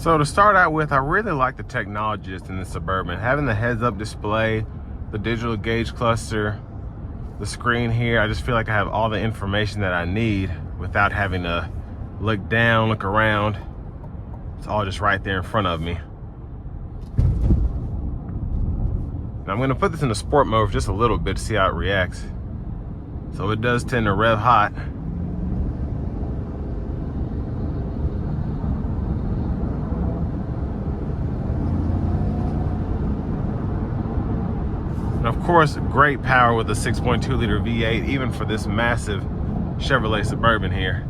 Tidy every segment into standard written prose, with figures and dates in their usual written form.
So to start out with, I really like the technology just in the Suburban. Having the heads-up display, the digital gauge cluster, the screen here, I just feel like I have all the information that I need without having to look down, look around. It's all just right there in front of me. Now I'm gonna put this in the sport mode for just a little bit to see how it reacts. So it does tend to rev hot. And of course, great power with a 6.2 liter V8, even for this massive Chevrolet Suburban here.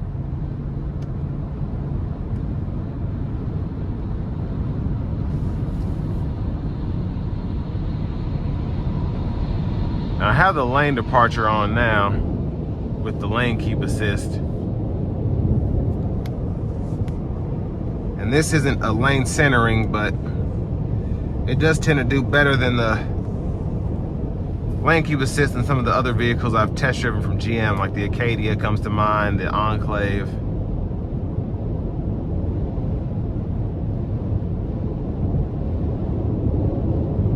Now I have the lane departure on now with the lane keep assist. And this isn't a lane centering, but it does tend to do better than the lane keep assist in some of the other vehicles I've test driven from GM, like the Acadia comes to mind, the Enclave.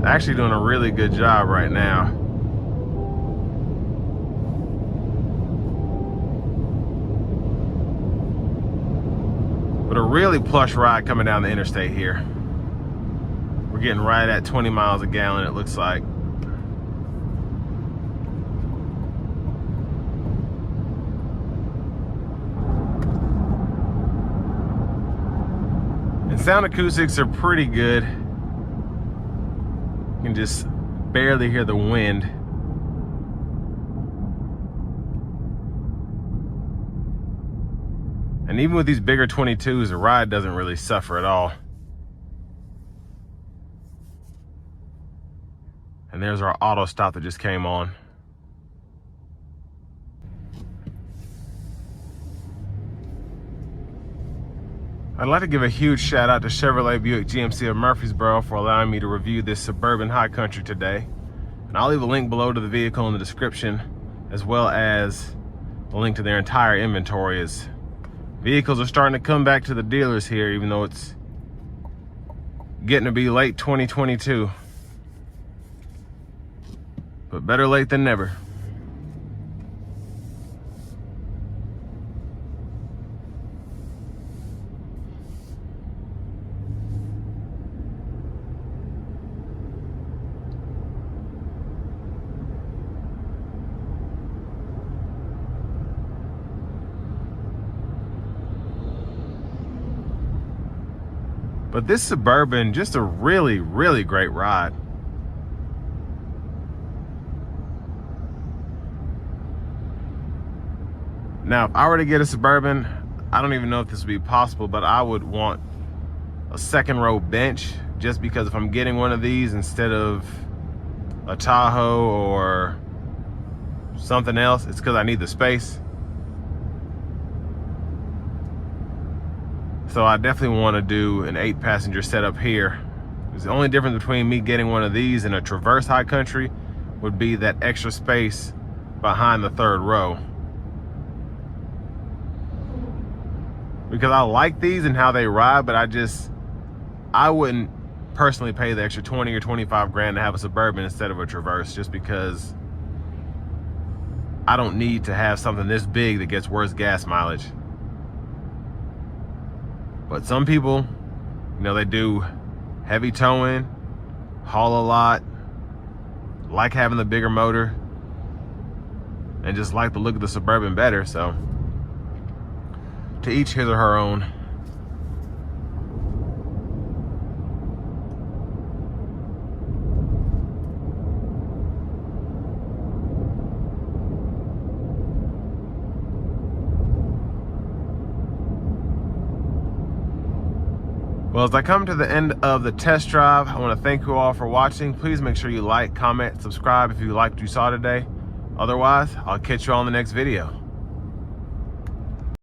Actually doing a really good job right now. But a really plush ride coming down the interstate here. We're getting right at 20 miles a gallon, it looks like. And sound acoustics are pretty good. You can just barely hear the wind. And even with these bigger 22s, the ride doesn't really suffer at all. And there's our auto stop that just came on. I'd like to give a huge shout out to Chevrolet Buick GMC of Murfreesboro for allowing me to review this Suburban High Country today. And I'll leave a link below to the vehicle in the description, as well as the link to their entire inventory, as vehicles are starting to come back to the dealers here, even though it's getting to be late 2022. But better late than never. But this Suburban, just a really, really great ride. Now, if I were to get a Suburban, I don't even know if this would be possible, but I would want a second row bench, just because if I'm getting one of these instead of a Tahoe or something else, it's because I need the space. So I definitely want to do an 8-passenger setup here. The only difference between me getting one of these and a Traverse High Country would be that extra space behind the third row. Because I like these and how they ride, but I wouldn't personally pay the extra 20 or 25 grand to have a Suburban instead of a Traverse, just because I don't need to have something this big that gets worse gas mileage. But some people, you know, they do heavy towing, haul a lot, like having the bigger motor, and just like the look of the Suburban better. So to each his or her own. Well, as I come to the end of the test drive, I want to thank you all for watching. Please make sure you like, comment, subscribe if you liked what you saw today. Otherwise, I'll catch you all in the next video.